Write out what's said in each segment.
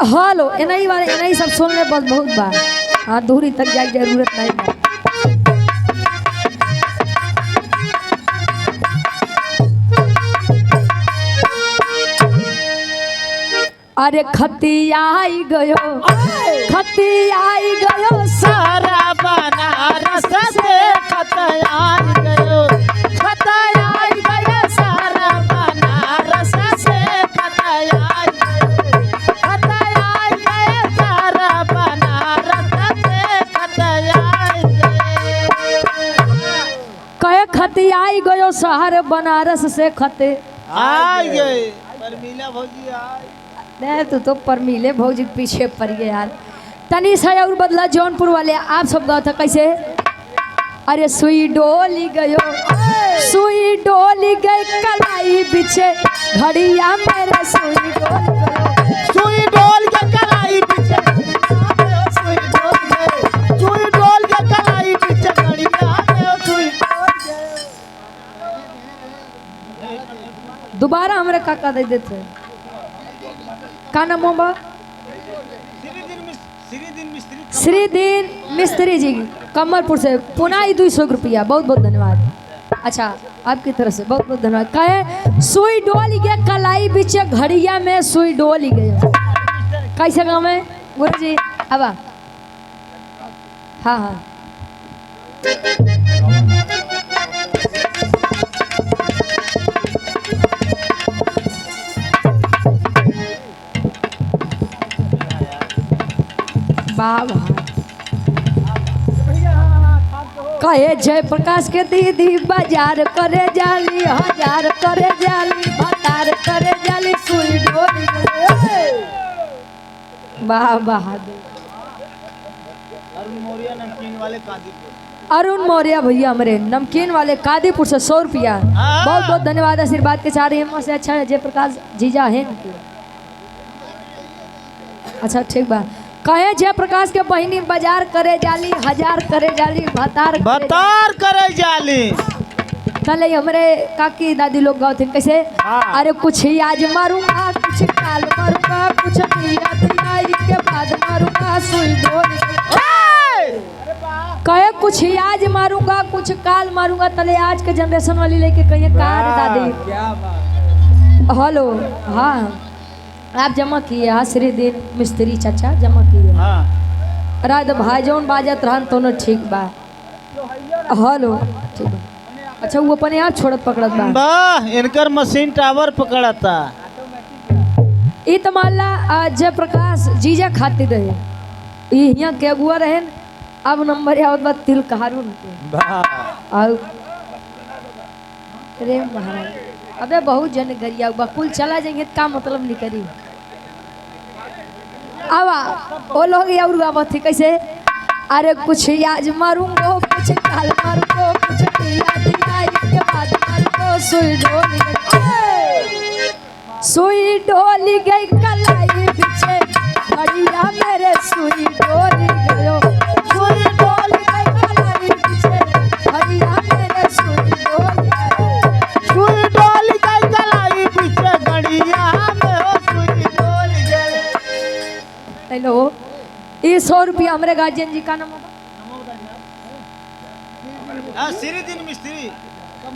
Hello NE वाले NE सब सुन ले बस बहुत बार हाँ दूरी तक जाए जरूरत नहीं है। अरे खतियाई गयो सारा बनारस से खतियाई गयो सारा बनारस से खतियाई सारा बनारस से खतियाई कहे खतियाई गयो शहर बनारस से खते आई गए परमीला भौजी आई नहीं तो परमीले भौजी पीछे पड़ गए यार। तनी सा और बदला जौनपुर वाले आप सब गाँव था कैसे। अरे सुई डोली गयो कलाई बिछे घड़िया मेरे सुई डोल के कलाई पीछे सुई डोल के कलाई पीछे घड़िया दोबारा हमारे काका दे देते का नाम होगा श्रीदीन मिस्त्री जी कमलपुर से पुनः 200 रुपया बहुत बहुत धन्यवाद। अच्छा आपकी तरफ से बहुत बहुत धन्यवाद। कहे सुई डोली गए कलाई बिछे घड़िया में सुई डोली गए कैसे गाँव में गुरु जी अब हाँ हाँ बाबा कहे जय प्रकाश के दीदी बाजार करे जाली हजार करे जाली भतार करे जाली सुई डोली बाबा अरुण मौर्य भैया हमारे नमकीन वाले कादीपुर से 100 रुपया बहुत बहुत धन्यवाद। आशीर्वाद के चाह रही है से अच्छा है जयप्रकाश जीजा है। अच्छा ठीक बा कहे जयप्रकाश के बहिनी बाजार करे जाली हजार करे जाली भतार करे जाली चले हमारे काकी दादी लोग गाँव थे कैसे। अरे कुछ ही आज मारूंगा कुछ काल मारूंगा कुछ के बाद मारूंगा सुई डोली कहे कुछ ही आज मारूंगा कुछ काल मारूंगा। तले आज के जनरेशन वाली लेके कहिए कार दादी हेलो हाँ आप जमा किए हाँ श्रीदीन मिस्त्री चाचा जमा किए रात भाई जौन बाजत रहन तो ठीक बा हेलो ठीक बा। अच्छा वो अपने आप छोड़त पकड़त बा इनकर मशीन टावर पकड़ता ई तो माला जयप्रकाश जीजा खातिर रहे यहाँ के अगुआ रहे अब नंबर आवत बा तिल कहारून अरे महाराज अबे बहुत जन गरिया बकुल चला जाएंगे का मतलब नहीं करी आवा वो लोग और आवत थी कैसे। अरे कुछ आज मारूंगो कुछ काल मारूंगो कुछ के बाद मारूंगो सुई डोली गई कलाई पीछे घड़िया मेरे सुई डोली गयो सुई डोली गई कलाई पीछे घड़िया मेरे सुई डोली हेलो ये 100 रुपया हमारे गार्जियन जी का नाम श्रीदीन मिस्त्री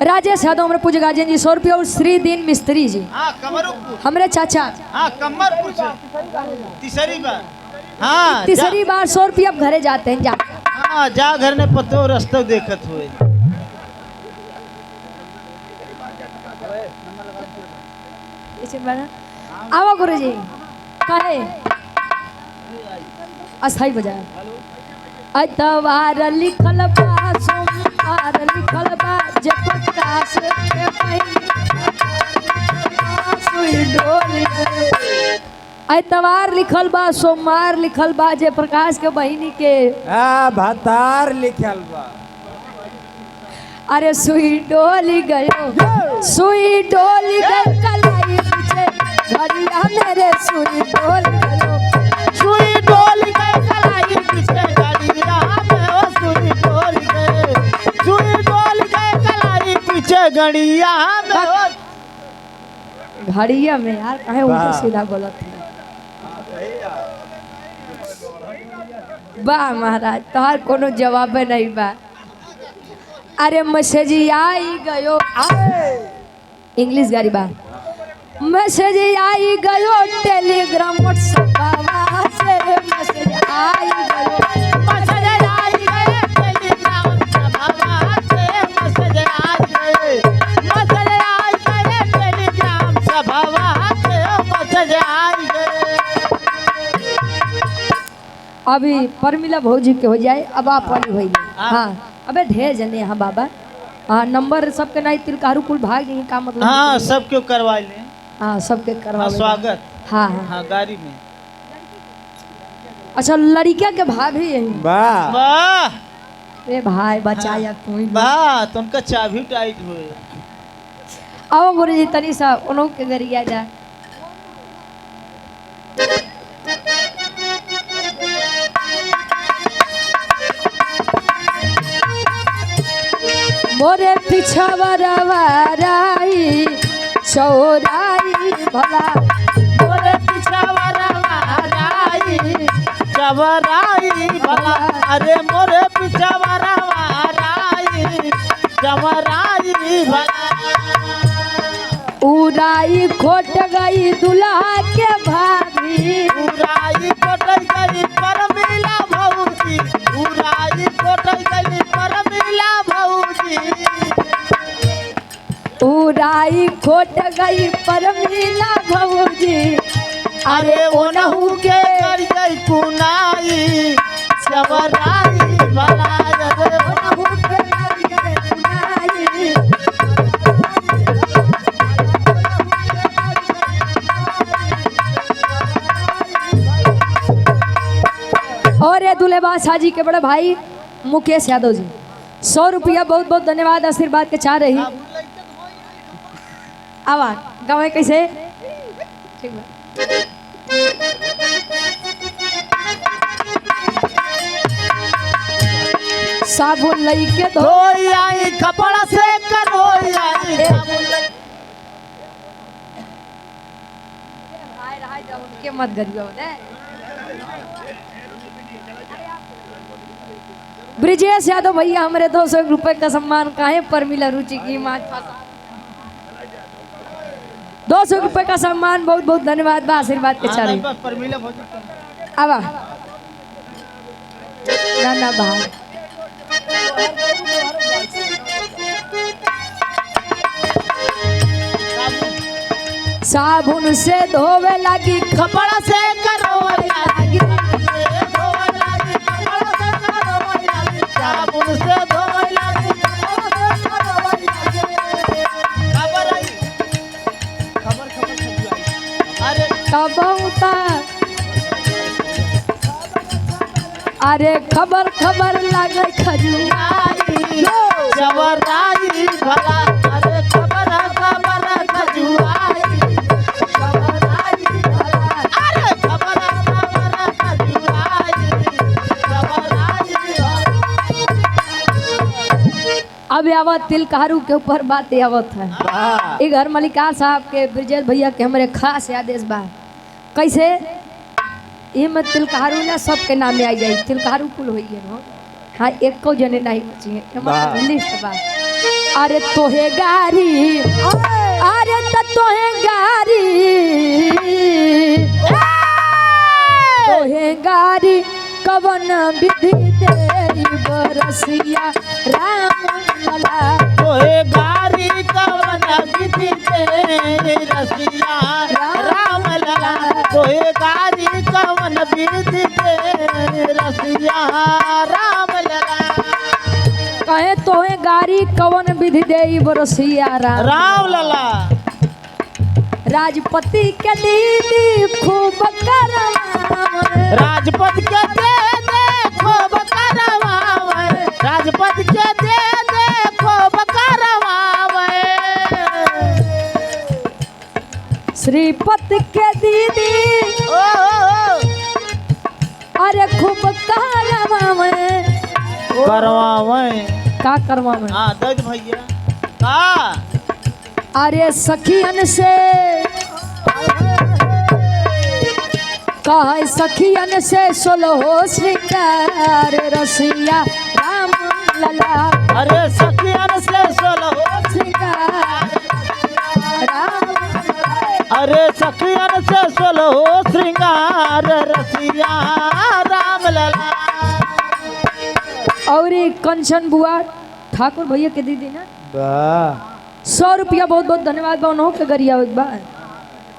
राजेश यादव हमारे पूज्य गार्जियन जी 100 रुपया और श्रीदीन मिस्त्री जी हमारे चाचा कमरपुर से तीसरी बार 100 रुपया अब घरे जाते हैं जा घर ने पतो रास्ता देखत हुए आवा गुरु जी कहे अस्थाई बजाय अतवार लिखल बा सोमवार लिखल बा जयप्रकाश के बहिनी सुई डोली अतवार लिखल बा सोमवार लिखल बा जयप्रकाश के बहिनी के भतार लिखल बा। अरे सुई डोली गयो कलाई पीछे घड़िया मेरे सुई डोली गयो सुई डोली गए कलाई पीछे घड़िया घड़िया घड़िया में यार कहे उल्टा सीधा गलत है। वाह महाराज तोहार कोनो जवाब नहीं बा। अरे मैसेज आई गयो इंग्लिश गाड़ी बा। मैसेज आई गयो टेलीग्राम व्हाट्सएप से मैसेज आई गयो। मैसेज आई गए टेलीग्राम सभावा से मैसेज आई गए। मैसेज आई गए टेलीग्राम सभावा से मैसेज आई गए। अभी परमिला भौजी के हो जाए अब आप वाली होई। हाँ अबे ढेर जने यहाँ बाबा। हाँ नंबर सबके नहीं तिलकारू कुल भाग गई का मतलब। हाँ सब क्यों करवा लें। हाँ सबके करवा स्वागत। हाँ हाँ हाँ गाड़ी में। अच्छा लड़किया के भाभी यही। वाह वाह ए भाई बचाया तू ही। वाह तो उनका चाबी टाइट हुए। आओ गुरु जी तनी सा उन्हों के गरिया जा। मोरे पीछा वरवाराई चौराई भला। मोरे पिछावरा वाराई चवराई भला। अरे मोरे पिछावरा वाराई चवराई भला। उड़ाई खोट गई दुल्हा के भाभी। उराई कोटई गई पर मिला भौजी। उराई कोटई गई पर मिला भौजी। उड़ाई खोट गई पर मिला भौजी। अरे ओनहु के कर गई कुनाई चवराई भला। अरे ओनहु के कर गई कुनाई। और ये दुल्हेबाज साजी के बड़े भाई मुकेश यादव जी 100 रुपया बहुत बहुत धन्यवाद आशीर्वाद के चाह रही। आवा गाँव कैसे ठीक बा। साबुन लई के धो धोई आई कपड़ा से करोई आई। के मत गरियो ब्रिजेश यादव भैया हमारे 200 रुपए का सम्मान काहे पर मिला रुचि की माच 200 रुपए का सम्मान बहुत बहुत धन्यवाद बा आशीर्वाद के चारे। आवा नाना भाई साबुन से धोवे लगी कपड़ा से करोई आई। साबुन से धोई लगी खबर आई। खबर अरे कबूता अरे खबर खबर लागे खजुआई चवराई भला। अरे खबर खबर खजुआई चवराई भला। अरे खबर खबर खजुआई चवराई भला। अब आवत तिलकारू के ऊपर बात आवत है। वाह ये घर मलिकार साहब के ब्रिजेश भैया के हमारे खास आदेश बा। कैसे ये मत तिलकारू ना सबके नाम में आई जाए तिलकारू कुल होई है ना। हाँ एक को जने नहीं बची है हमारा लिस्ट बा। अरे तोहे गारी अरे तोहे गारी तोहे गारी कवन विधि तेरी बरसिया राम लला। तोहे गारी कवन विधि तेरी रसिया राम लला। तोहे गारी कवन विधि तेरी रसिया राम लला। कहे तोहे गारी कवन विधि देई बरसिया राम लला। राजपति के दीदी खूब करवावे। राजपत के दे खूब करवावे। राजपत के दे खूब करवावे। श्रीपति के दीदी ओ अरे खूब करवावे। करवावे का करवावे हाँ दर्द भैया का। अरे सखियन से कहे सखियन से सोलहो श्रृंगार रसिया राम लला अरे सखियन से सोलहो श्रृंगार राम अरे सखियन से सोलहो श्रृंगार रसिया राम लला। और ये कंचन बुआ ठाकुर भैया के दीदी ना वाह 100 रुपया बहुत बहुत धन्यवाद बा उन्हों के गरिया एक बार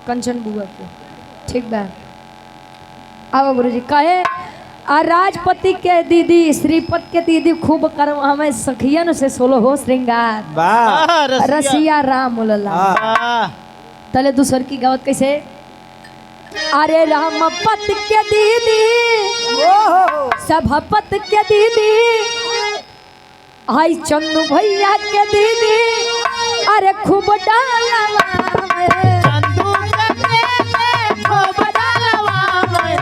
कंचन बुआ के ठीक बा। आओ गुरुजी कहे आ राजपति के दीदी श्रीपत के दीदी खूब कर हमें सखियन से सोलहो श्रृंगार वाह रसिया राम लला वाह। तले दूसर की गावत कैसे अरे रामपत के दीदी सभापत के दीदी आई चंदू भैया के दीदी अरे खूब डालवा में चंदू कते खूब डालवा में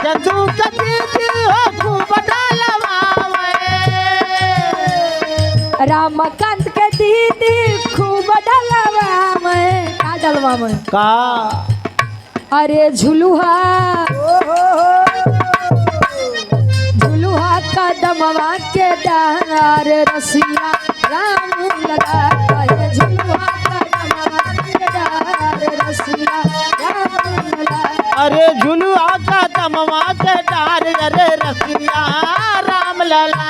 चंदू कते हो खूब डालवा में। रामकांत के दीदी खूब डालवा में का डालवा में का अरे झुलुहा झुलुहा का दमवा के डार रसिया राम लगा ये झुलुहा का दमवा के डार रसिया राम लगा अरे झुलुआ का दमवा के डार अरे रसिया राम लला।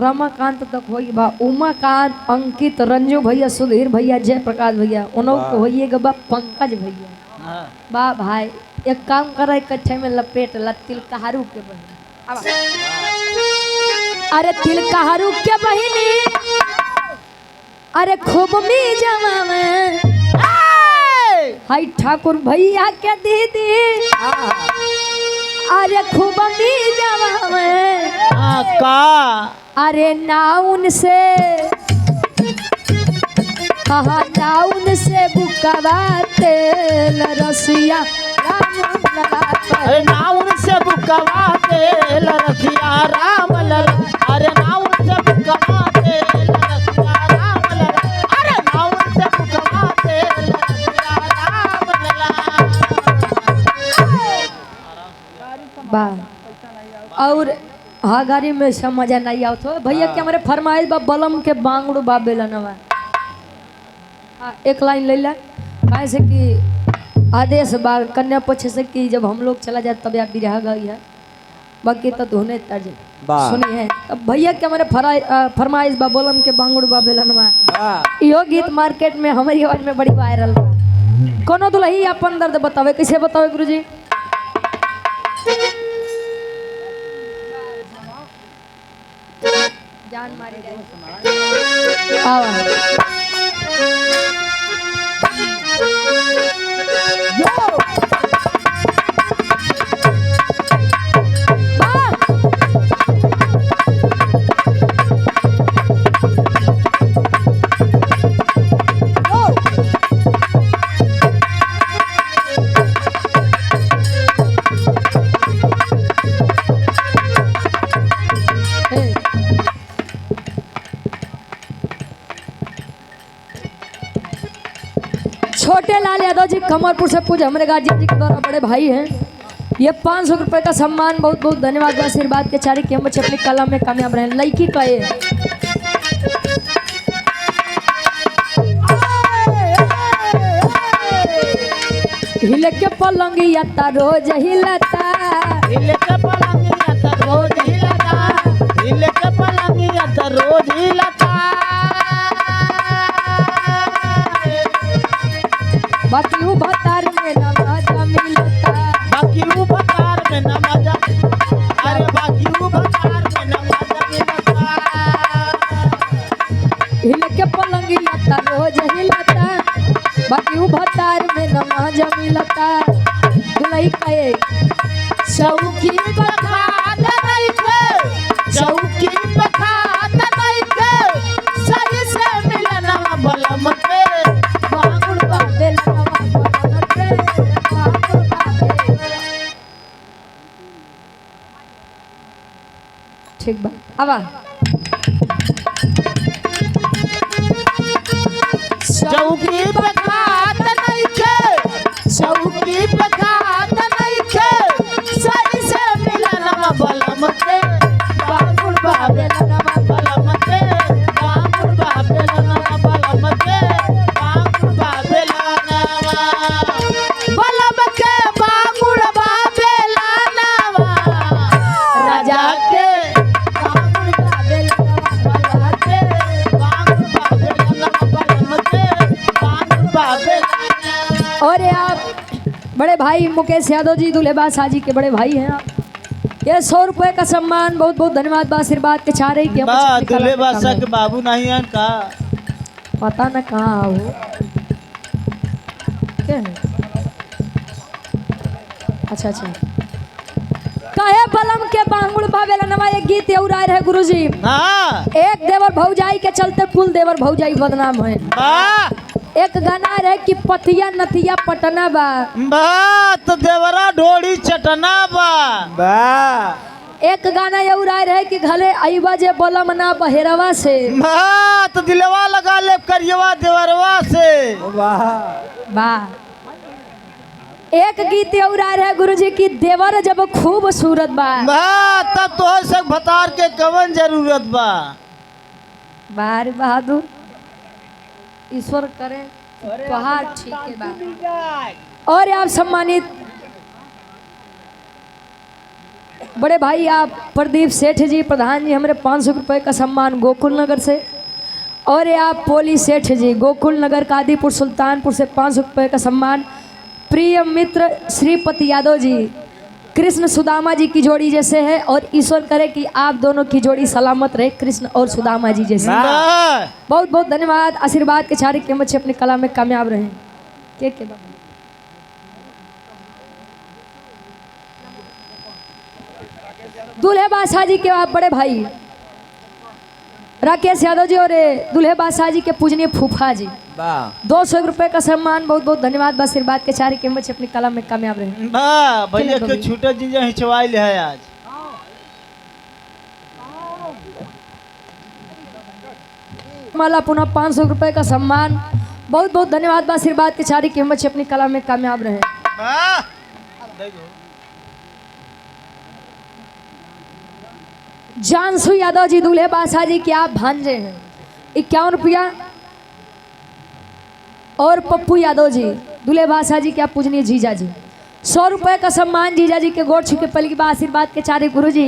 रमाकांत तक होई बा उमाकांत अंकित रंजू भैया सुधीर भैया जयप्रकाश भैया उन्हों को होइएगा बा पंकज भैया बा भाई एक काम कर इकट्ठे में लपेट ला तिलकहारू के बहिनी आवा। अरे तिलकहारू के बहिनी अरे खूब मी जमा में हाय ठाकुर भैया के दीदी अरे खूब मी जमा में का अरे नाउन से हाँ नाउन से बुकवा तेल रसिया राम लला अरे नाउन से बुकवा तेल रसिया राम लला। अरे नाउन से बुकवा तेल रसिया राम लला। अरे नाउन से बुकवा तेल रसिया राम लला। बा और हाँ गाड़ी में सब मजा नहीं आवत हो भैया के हमारे फरमाइश बा बलम के बांगड़ू बा बेलनवा एक लाइन ले ला काहे से कि आदेश बा कन्या पक्ष से कि जब हम लोग चला जाए तब आप बिरहा गई है बाकी तो धोने तर्ज सुनिए तब भैया के हमारे फरमाइश बा बलम के बांगड़ू बा बेलनवा यो गीत मार्केट में हमारी आवाज में बड़ी वायरल बा कोनो दुल्ही अपन दर्द बतावे कैसे बतावे गुरुजी जान मारे छोटे लाल यादव जी कमरपुर से पूज हमारे गाजी जी के द्वारा बड़े भाई हैं ये 500 रुपए का सम्मान बहुत बहुत धन्यवाद आशीर्वाद के चारी कि हम बच्चे अपनी कला में कामयाब रहे लड़की कहे हिले के पलंगिया ता रोज हिलता हिले के पलंगिया ता रोज हिलता हिले के पलंगिया ता रोज हिलता। बाकी वो भतार में ना मजा मिलता बाकी वो भतार में ना मजा अरे बाकी वो भतार में ना मजा मिलता। हिले के पलंगिया ता रोज हिलता बाकी वो भतार में ना मजा मिलता दुलई कहे चौकी बखात नहीं के चौकी बखात नहीं के सही से मिलना बलम के बांगुड़ बाबे लगा बांगुड़ बाबे ठीक बा आवा चौकी बखात नहीं बड़े भाई मुकेश यादव जी दूल्हेबाज साजी के बड़े भाई हैं आप। ये 100 रुपए का सम्मान, बहुत बहुत धन्यवाद बा आशीर्वाद के चाह रही कि हम अपनी कला दूल्हे में बादशाह काम के बाबू नहीं है का है। पता न कहाँ हो क्या है? अच्छा अच्छा कहे बलम के बांगुड़ बाबेला नवा एक गीत और आए रहे गुरुजी। हाँ एक देवर भौजाई के चलते कुल देवर भौजाई बदनाम है। एक गाना रहे कि पथिया नथिया पटना बा तो देवरा ढोड़ी चटना बा। एक गाना ये उड़ाए रहे कि घले आईबा जे बलम ना बहेरवा से तो दिलवा लगा ले करियवा देवरवा से। वाह। एक गीत ये उड़ाए रहे गुरुजी की देवर जब खूब सूरत बा तब तो सब भतार के कवन जरूरत बा। बार बहादुर ईश्वर करे पहाड़ ठीक है बा। और आप सम्मानित बड़े भाई आप प्रदीप सेठ जी प्रधान जी हमारे 500 रुपए का सम्मान गोकुल नगर से। और ये आप पोली सेठ जी गोकुल नगर कादीपुर सुल्तानपुर से 500 रुपए का सम्मान। प्रिय मित्र श्रीपति यादव जी कृष्ण सुदामा जी की जोड़ी जैसे है और ईश्वर करे कि आप दोनों की जोड़ी सलामत रहे कृष्ण और सुदामा जी जैसे। बहुत बहुत धन्यवाद आशीर्वाद के चारे के बच्चे अपनी कला में कामयाब रहे। के बाबा दूल्हे बादशाह जी के आप बड़े भाई राकेश यादव जी और दूल्हे बादशाह जी के पूजनीय फूफा जी 200 रुपए का सम्मान। बहुत बहुत धन्यवाद आशीर्वाद के चारे के बच्चे अपनी कला में कामयाब रहे। भैया के छूटा जीजा हिचवाइल है आज। माला पुनः 500 रुपए का सम्मान। बहुत बहुत धन्यवाद आशीर्वाद के चारे के बच्चे अपनी कला में कामयाब रहे। जानसू यादव जी दूल्हे बादशाह जी के आप भांजे हैं 51 रुपया। और पप्पू यादव जी दूल्हे बादशाह जी के आप पूजनीय जीजा जी 100 रुपए का सम्मान। जीजा जी के गोड़ छू के पल की आशीर्वाद के चारे गुरु जी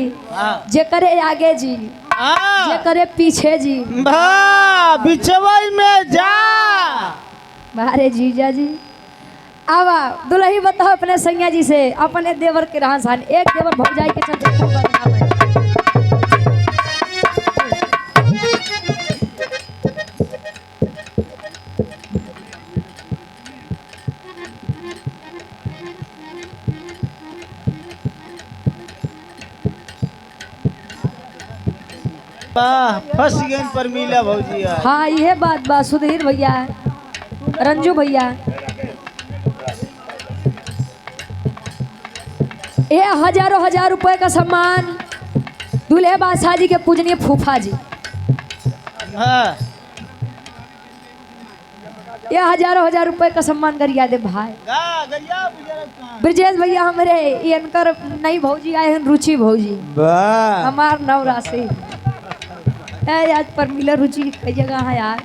जे करे आगे जी जे करे पीछे जी बिचवाई में जा बारे जीजा जी। आवा दुल्ही बताओ अपने सैया जी से अपने देवर के रहन सहन। एक देवर भौजाई के चलते खूब बदनाम है। फंस गए पर मिला भौजी। हाँ ये बात बा सुधीर भैया रंजू भैया ये हजारों हजार रुपए का सम्मान दूल्हे बादशाह जी के पूजनीय फूफा जी। ये हजारों हजार रुपए का सम्मान करिया दे भाई ब्रजेश भैया हमारे ये इनकर नई भौजी आए हैं रुचि भौजी हमार नव राशि आज पर मिला रुचि कई जगह है यार।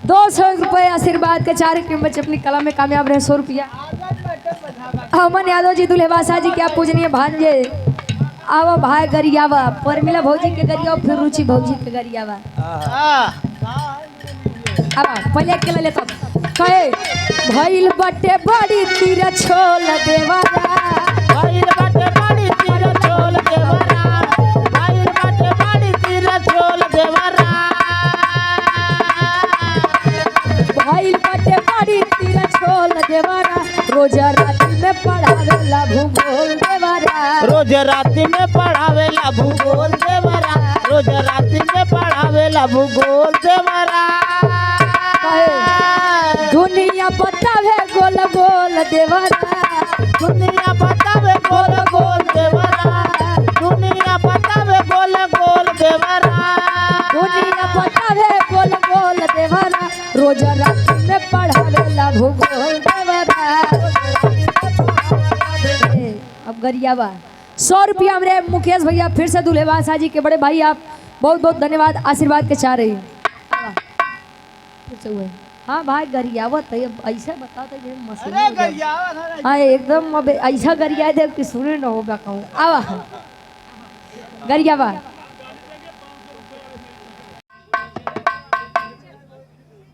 200 रुपए आशीर्वाद के चार के बच्चे अपनी कला में कामयाब रहे। 100 रुपया अमन यादव जी दूल्हे बादशाह जी के आप पूजनीय भांजे। आवा भाई गरियावा परमिला भौजी के गरिया फिर रुचि भौजी के गरियावा। अब पहले के ले तब कहे भइल बटे बड़ी तीर छोल देवारा भइल बटे बड़ी तीर छोल देवारा भइल बटे बड़ी तीर छोल देवारा भइल बटे बड़ी तीर छोल देवारा रोज रात में पढ़ावेला भूगोल देवारा रोज रात में पढ़ावेला भूगोल देवारा रोज रात में पढ़ावेला भूगोल देवारा। दुनिया बतावे गोल गोल देवारा दुनिया बतावे गोल गोल देवारा दुनिया बतावे गोल गोल देवारा दुनिया बतावे गोल गोल देवारा रोज रात में पढ़ावेला भूगोल देवारा। अब गरियावा 100 रुपया हमरे मुकेश भैया फिर से दूल्हे बादशाह जी के बड़े भाई आप बहुत बहुत धन्यवाद आशीर्वाद के चाह रही हैं। हाँ भाई गरियावत है ऐसा बताओ तो ये मसला हाँ एकदम अब ऐसा गरिया दे कि सुने न होगा कहूँ आवा गरियावा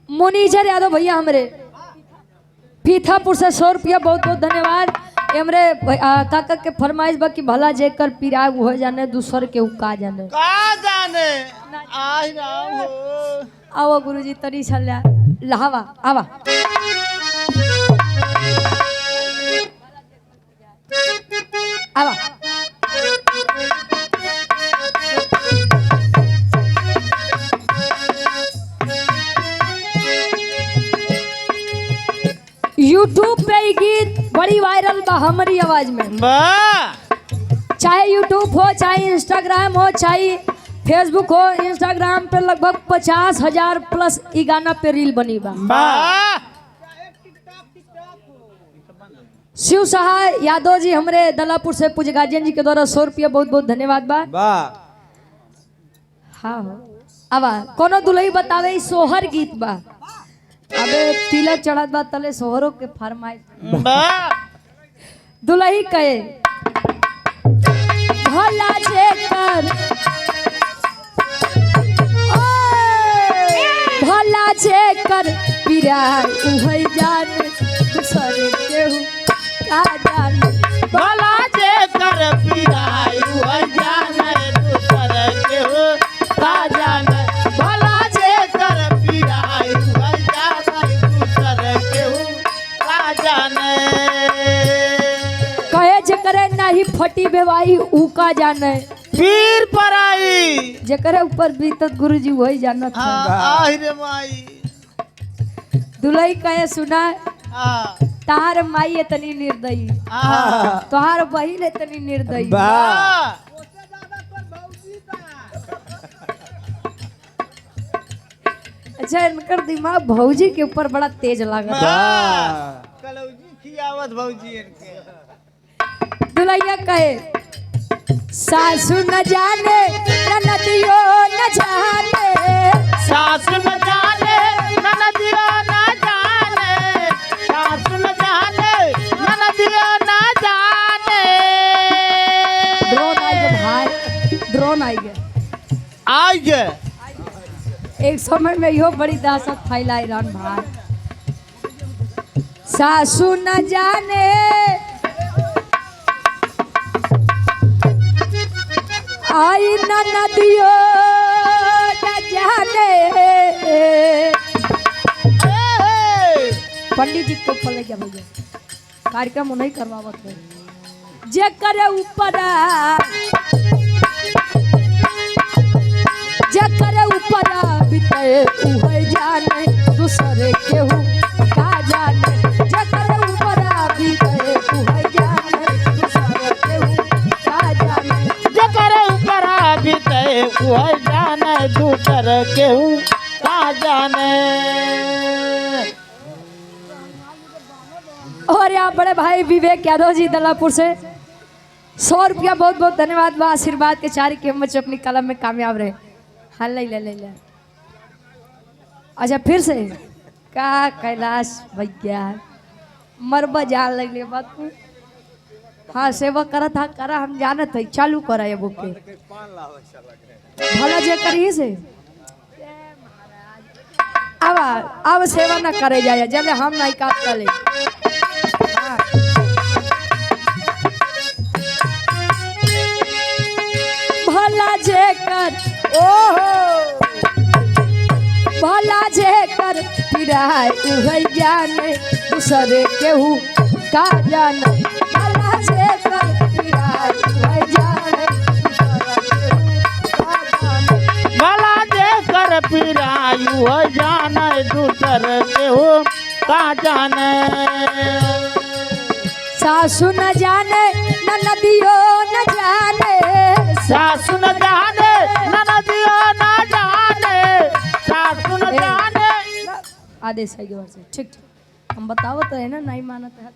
मुनीजर यादव भैया हमरे पीथापुर से 100 रुपया बहुत बहुत धन्यवाद। एमरे काका के फरमाइश बा कि भला जेकर पिराग हो जाने दूसर के उका जाने का जाने आई राम हो आओ गुरुजी तरी छल्या लहावा आवा आवा यूट्यूब पे ये गीत बड़ी वायरल बा हमारी आवाज में। बा चाहे यूट्यूब हो, चाहे इंस्टाग्राम हो, चाहे फेसबुक हो, इंस्टाग्राम पे लगभग 50,000 प्लस ई गाना पे रील बनी बा। बा शिव सहाय यादव जी हमरे दलापुर से पूज गार्जियन जी के द्वारा 100 रुपया बहुत बहुत धन्यवाद बा। हाँ हो आवा कोनो दुल्ही बतावे ई सोहर गीत बा। अबे तिलक चढ़त बा तले सोहरों के फरमाइश बा दुल्ही कहे भला जेकर भला जेकर पिराय उहै जान दूसरे केहू का जान भला जे कर पिराई हुआ जाने दूसर के हो का जाने भला जे कर पिराई हुआ जाने दूसर के हो का जाने कहे जेकरे नाही फटी बेवाई ऊ का जाने पीर पराई जेकरे ऊपर बीतत गुरुजी वही जानत है। आई रे माई दुल्ही कहे सुना हाँ तार माई इतनी निर्दयी हाँ तोहार बहिन इतनी निर्दयी अच्छा इनकर दिमाग भौजी के ऊपर बड़ा तेज लागत कलौजी खियावत भौजी इनके दुल्हैया कहे सासू न जाने ननदियो न जाने सास न जाने ननदिया न जाने सास न जाने ननदिया न जाने ड्रोन आई गए भाई ड्रोन आई गए आई गे एक समय में यो बड़ी दहशत फैलाई रहन भाई सासू न जाने आई ननदियो न जाने पंडित जी को पले जा भैया कार्यक्रम नहीं करवावत है जे करे ऊपर बीते उहे जाने दूसरे केहू का जाने जे करे ऊपर बीते उहे जाने दूसरे केहू का जाने जकर ऊपर बीते वह जाने दूसर केहू का जाने और यहाँ बड़े भाई विवेक यादव जी दलापुर से 100 रुपया बहुत बहुत धन्यवाद बा आशीर्वाद के चार के बच्चे अपनी कलम में कामयाब रहे। हाँ ले ले ले ले अच्छा फिर से का कैलाश भैया मरबा जान लगले बात हाँ सेवा करत हा करा हम जानत है चालू करा ये बुक के भला जे करिए से अब सेवा ना करे जाए जब हम नहीं काट करे भला जेकर ओहो भला जेकर पिराय उहै जाने दूसरे केहू का जाने भला जेकर पिराय उहै जाने भला जे कर पिरायु हो जाने दूसर केहू का जाने सासू न जाने ननदियो न जाने सासु न जाने ननदियो न जाने सासु न जाने आदेश है से ठीक ठीक हम बताओ तो है ना नहीं मानते हैं